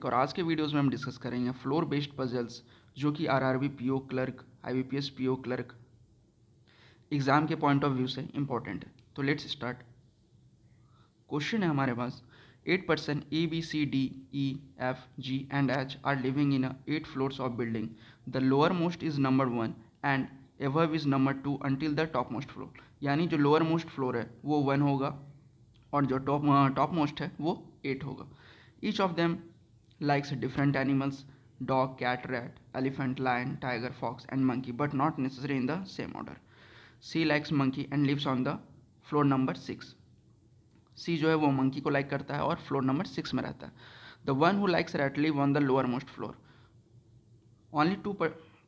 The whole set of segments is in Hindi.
और आज के वीडियोस में हम डिस्कस करेंगे फ्लोर बेस्ड पजल्स जो कि RRB PO clerk, IBPS PO clerk exam के पॉइंट ऑफ व्यू से इंपॉर्टेंट है। तो लेट्स स्टार्ट। क्वेश्चन है हमारे पास, 8 person A B C D E F G and H are living in 8 floors of building. The lower most is number 1 and above is number 2 until the topmost floor. यानी जो लोअर मोस्ट फ्लोर है वो 1 होगा और जो टॉप मोस्ट है वो 8 होगा। Each of them likes different animals: dog, cat, rat, elephant, lion, tiger, fox and monkey, but not necessarily in the same order. C likes monkey and lives on the floor number 6. C जो है वो monkey को like करता है और floor number 6 में रहता है। The one who likes rat live on the lowermost floor. Only two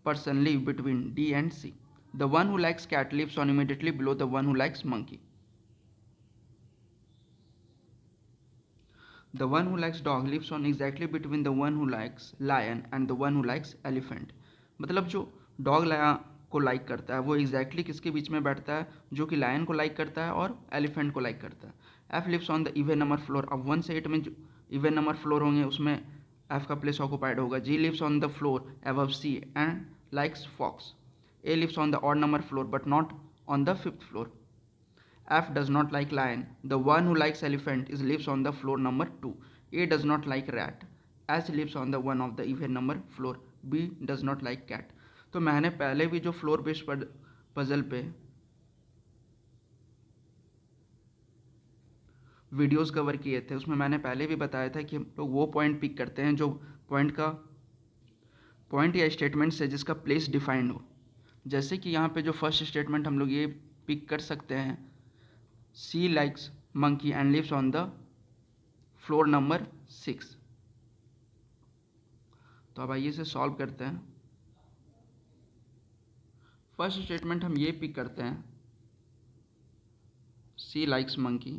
person live between D and C. The one who likes cat lives on immediately below the one who likes monkey. The one who likes dog lives on exactly between the one who likes lion and the one who likes elephant. मतलब जो डॉग को लाइक करता है वो एग्जैक्टली किसके बीच में बैठता है? जो कि लायन को लाइक करता है और एलिफेंट को लाइक करता है। F lives on the even number floor. अब 1 से 8 में जो इवन नंबर फ्लोर होंगे उसमें एफ का प्लेस ऑक्यूपाइड होगा। G lives on the floor above C and likes fox. A lives on the odd number floor but not on the 5th floor. F does not like lion. The one who likes elephant is lives on the floor number 2. A does not like rat. S lives on the one of the even number floor. B does not like cat. तो मैंने पहले भी जो फ्लोर बेस्ड पजल पे वीडियोस कवर किए थे उसमें मैंने पहले भी बताया था कि हम लोग वो पॉइंट पिक करते हैं जो पॉइंट या स्टेटमेंट से जिसका प्लेस डिफाइंड हो। जैसे कि यहाँ पे जो फर्स्ट स्टेटमेंट हम लोग ये पिक कर सकते हैं, C likes monkey and lives on the floor number 6। तो अब आइए इसे सॉल्व करते हैं। फर्स्ट स्टेटमेंट हम ये पिक करते हैं, C likes monkey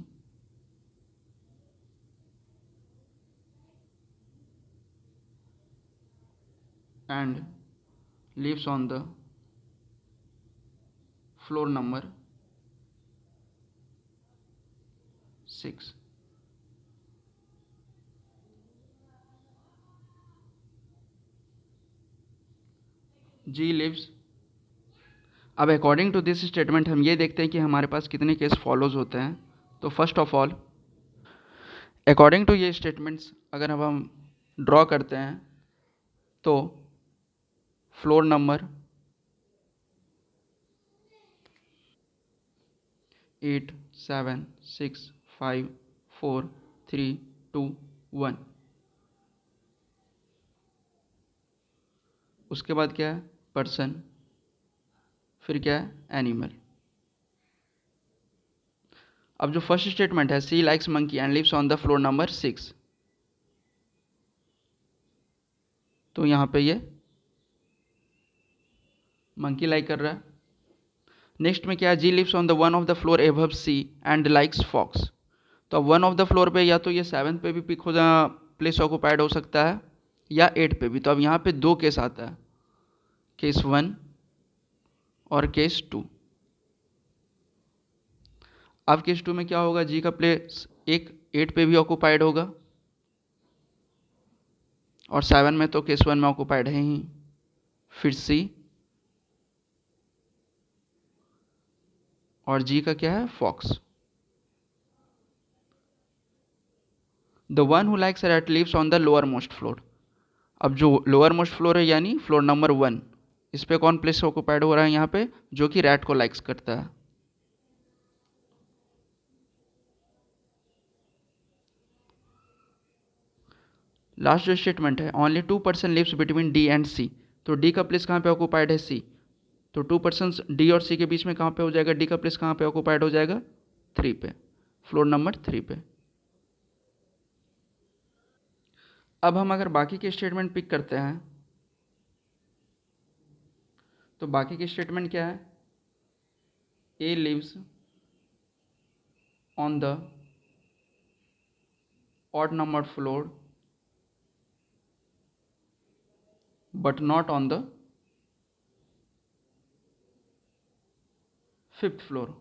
and lives on the floor number 6। G lives। अब अकॉर्डिंग टू दिस स्टेटमेंट हम ये देखते हैं कि हमारे पास कितने केस फॉलोज होते हैं। तो first of all according to ये स्टेटमेंट्स अगर अब हम ड्रॉ करते हैं तो फ्लोर नंबर 8 7 6 5 4 3 2 1। उसके बाद क्या है? पर्सन। फिर क्या है? एनिमल। अब जो फर्स्ट स्टेटमेंट है, C likes monkey and lives on the floor number 6, तो यहाँ पे ये मंकी लाइक कर रहा है। नेक्स्ट में क्या है? G lives on the one of the floor above C and likes fox. तो अब वन ऑफ द फ्लोर पे या तो ये 7th पे भी पिक हो जा प्लेस ऑक्यूपाइड हो सकता है या 8 पे भी। तो अब यहाँ पे 2 केस आता है, केस 1 और केस 2। अब केस 2 में क्या होगा? जी का प्लेस एक 8 पे भी ऑक्यूपाइड होगा और 7 में तो केस 1 में ऑक्यूपाइड है ही। फिर सी और जी का क्या है? Fox. The one who likes rat lives on the lower most floor. अब जो लोअर मोस्ट फ्लोर है यानी फ्लोर नंबर 1, इस पे कौन प्लेस ऑक्यूपाइड हो रहा है यहाँ पे? जो कि रैट को लाइक्स करता है। लास्ट जो स्टेटमेंट है, only 2 person lives between D and C. तो डी का प्लेस कहाँ पे ऑक्यूपाइड है? सी। तो 2 पर्सन डी और सी के बीच में कहाँ पे हो जाएगा? डी का प्लेस कहाँ पे ऑक्यूपाइड हो जाएगा? 3 पे, फ्लोर नंबर 3 पे। अब हम अगर बाकी के स्टेटमेंट पिक करते हैं तो बाकी के स्टेटमेंट क्या है? A lives on the odd number floor but not on the 5th floor.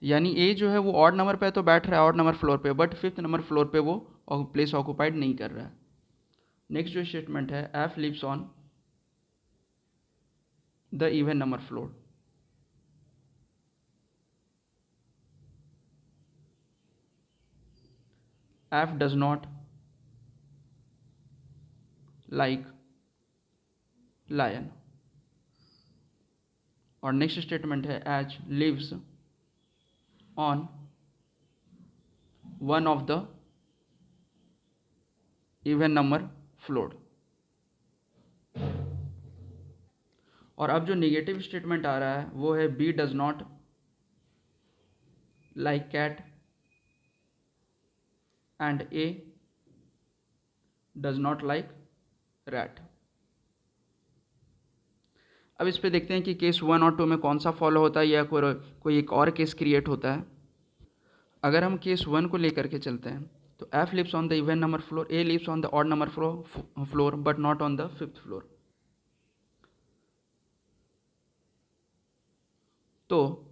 यानी ए जो है वो ऑड नंबर पे तो बैठ रहा है ऑड नंबर फ्लोर पे, बट 5th नंबर फ्लोर पे वो और प्लेस ऑक्यूपाइड नहीं कर रहा है। नेक्स्ट जो स्टेटमेंट है, F lives on the even number floor. F does not like lion. और नेक्स्ट स्टेटमेंट है, H lives on one of the even number floor. और अब जो नेगेटिव स्टेटमेंट आ रहा है वो है, B does not like cat and A does not like rat. अब इस पे देखते हैं कि केस 1 और 2 में कौन सा फॉलो होता है या कोई एक और केस क्रिएट होता है। अगर हम केस 1 को लेकर के चलते हैं तो F lives on the even number floor, A lives on the odd number floor but not on the fifth floor. तो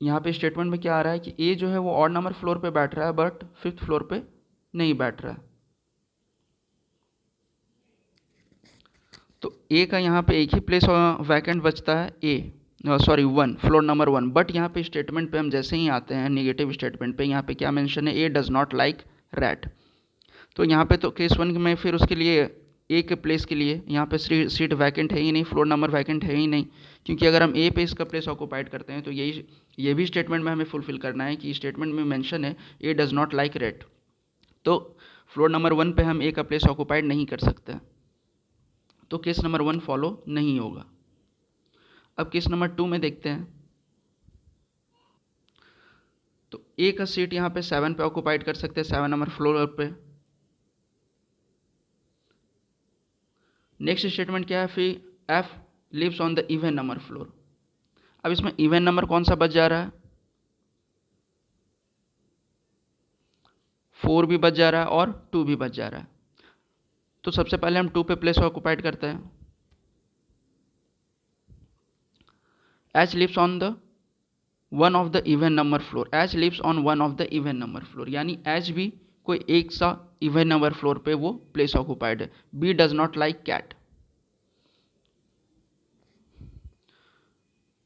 यहाँ पे स्टेटमेंट में क्या आ रहा है कि ए जो है वो ऑड नंबर फ्लोर पे बैठ रहा है बट फिफ्थ फ्लोर पे नहीं बैठ रहा है। तो ए का यहाँ पे एक ही प्लेस वैकेंट बचता है, ए सॉरी 1, फ्लोर नंबर 1। बट यहाँ पे स्टेटमेंट पे हम जैसे ही आते हैं नेगेटिव स्टेटमेंट पे, यहाँ पे क्या मेंशन है, ए डज नॉट लाइक रैट। तो यहाँ पे तो केस 1 में फिर उसके लिए ए के प्लेस के लिए यहाँ पे सीट वैकेंट है ही नहीं, फ्लोर नंबर वैकेंट है ही नहीं, क्योंकि अगर हम ए पे इसका प्लेस ऑक्यूपाइड करते हैं तो ये भी स्टेटमेंट में हमें फुलफिल करना है कि स्टेटमेंट में मेंशन है ए डज नॉट लाइक रैट। तो फ्लोर नंबर 1 पे हम ए का प्लेस ऑक्यूपाइड नहीं कर सकते, तो केस नंबर 1 फॉलो नहीं होगा। अब केस नंबर 2 में देखते हैं। तो ए का सीट यहाँ पे 7 पे ऑक्यूपाइड कर सकते हैं, 7 नंबर फ्लोर पे। नेक्स्ट स्टेटमेंट क्या है, फिर F lives on the even number floor. अब इसमें इवन नंबर कौन सा बच जा रहा है, 4 भी बच जा रहा है और 2 भी बच जा रहा है। तो सबसे पहले हम 2 पे प्लेस ऑक्यूपाइड करते हैं। H lives on the one of the even number floor, H lives on one of the even number floor, यानी एच भी कोई एक सा इवन नंबर फ्लोर पे वो प्लेस ऑक्यूपाइड है। B does not like cat.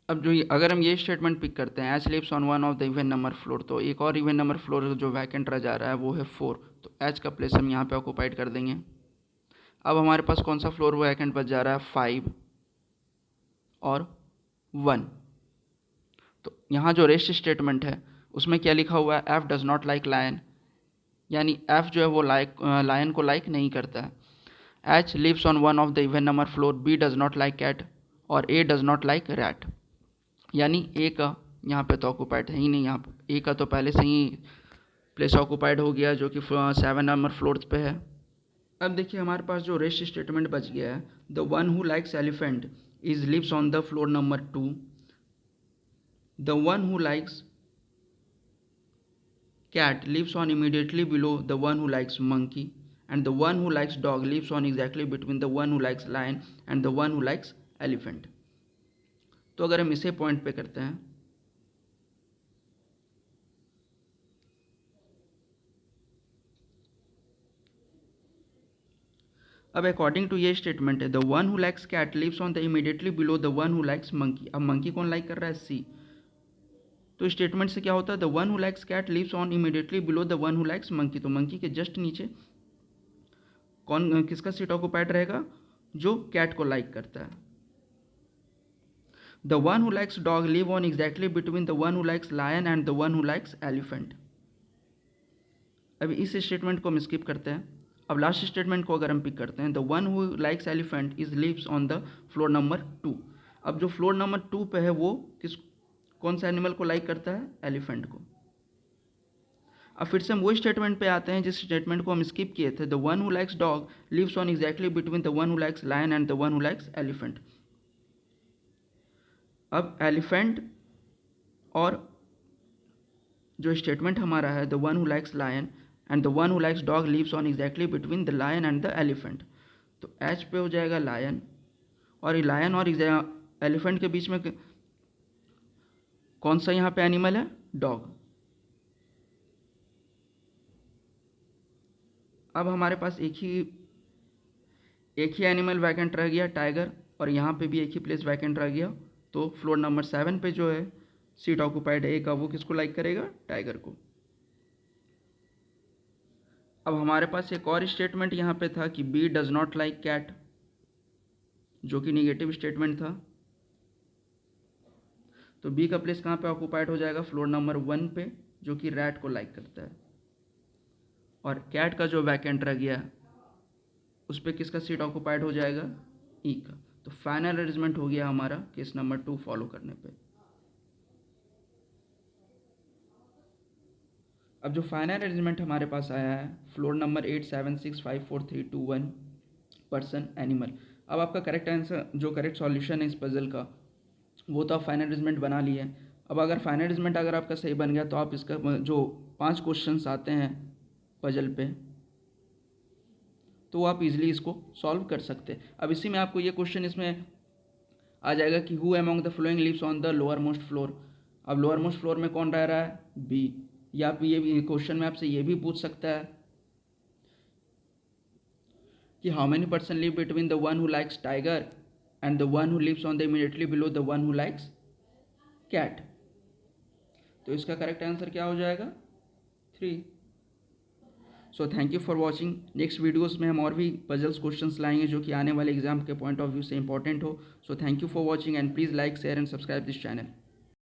अब जो अगर हम ये स्टेटमेंट पिक करते हैं, H lives on one of the even number floor, तो एक और इवन नंबर फ्लोर जो वैकेंट रह जा रहा है वो है 4। तो एच का प्लेस हम यहाँ पे ऑक्यूपाइड कर देंगे। अब हमारे पास कौन सा फ्लोर वैकेंट बच जा रहा है, 5 और 1। तो यहाँ जो रेस्ट स्टेटमेंट है उसमें क्या लिखा हुआ है, F does not like lion, यानी एफ जो है वो लायन को लाइक नहीं करता है। H lives on one of the even number floor, B does not like cat और A does not like rat, यानी ए का यहाँ पे तो ऑक्यूपाइड है ही नहीं। यहाँ पे ए का तो पहले से ही प्लेस ऑक्यूपाइड हो गया जो कि 7 नंबर फ्लोर पे है। अब देखिए हमारे पास जो रेस्ट स्टेटमेंट बच गया है, the one who likes elephant is lives on the floor number 2, the one who likes cat lives on immediately below the one who likes monkey, and the one who likes dog lives on exactly between the one who likes lion and the one who likes elephant। तो अगर हम इसे पॉइंट पे करते हैं, अब अकॉर्डिंग टू ये स्टेटमेंट है, the one who likes cat lives on the immediately below the one who likes monkey. अब मंकी कौन लाइक कर रहा है, सी। तो स्टेटमेंट से क्या होता है, the one who likes cat lives on immediately below the one who likes monkey. तो मंकी के जस्ट नीचे कौन किसका सीट ऑक्यूपाइड रहेगा, जो कैट को लाइक करता है। The one who likes dog live on exactly between the one who likes lion and the one who likes elephant. अभी इस स्टेटमेंट को हम स्किप करते हैं। अब लास्ट स्टेटमेंट को अगर हम पिक करते हैं, the one who likes elephant is lives on the floor number 2। अब जो फ्लोर नंबर 2 पे है वो कौन सा एनिमल को लाइक करता है, एलिफेंट को। अब फिर से हम वो स्टेटमेंट पे आते हैं जिस स्टेटमेंट को हम स्किप किए थे, the one who likes dog lives on exactly between the one who likes lion and the one who likes elephant. अब एलिफेंट और जो स्टेटमेंट हमारा है, the one who likes lion and the one who likes dog lives on exactly between the lion and the elephant. तो एच पे हो जाएगा लायन, और लायन और एलिफेंट के बीच में कौन सा यहाँ पे एनिमल है, डॉग। अब हमारे पास एक ही एनिमल वैकेंट रह गया, टाइगर, और यहाँ पे भी एक ही प्लेस वैकेंट रह गया। तो फ्लोर नंबर 7 पे जो है सीट ऑक्यूपाइड है ए का, वो किसको लाइक करेगा? टाइगर को। अब हमारे पास एक और स्टेटमेंट यहाँ पे था कि B does not like cat, जो कि निगेटिव स्टेटमेंट था। तो बी का प्लेस कहाँ पे ऑक्यूपाइड हो जाएगा? फ्लोर नंबर 1 पे, जो कि रैट को लाइक करता है। और कैट का जो वैकेंट रह गया उस पर किसका सीट ऑक्यूपाइड हो जाएगा? ई का। तो फाइनल अरेंजमेंट हो गया हमारा केस नंबर 2 फॉलो करने पे। अब जो फाइनल अरेंजमेंट हमारे पास आया है, फ्लोर नंबर 8 7 6 5 4 3 2 1 पर्सन एनिमल। अब आपका करेक्ट आंसर, जो करेक्ट सॉल्यूशन है इस पजल का, वो तो आप फाइनल अरेंजमेंट बना लिए हैं। अब अगर फाइनल अरेंजमेंट अगर आपका सही बन गया तो आप इसका जो 5 क्वेश्चंस आते हैं पजल पे, तो आप इजीली इसको सॉल्व कर सकते हैं। अब इसी में आपको ये क्वेश्चन इसमें आ जाएगा कि who among the following lives on the lower most floor. अब लोअर मोस्ट फ्लोर में कौन रह रहा है? बी। या आप ये भी क्वेश्चन में आपसे ये भी पूछ सकता है कि how many person live between the one who likes tiger and the one who lives on the immediately below the one who likes cat. तो इसका करेक्ट आंसर क्या हो जाएगा? 3। So thank you for watching. Next videos में हम और भी पजल्स क्वेश्चंस लाएंगे जो कि आने वाले एग्जाम के पॉइंट ऑफ व्यू से इंपॉर्टेंट हो। सो thank you for watching and please like share and subscribe this channel.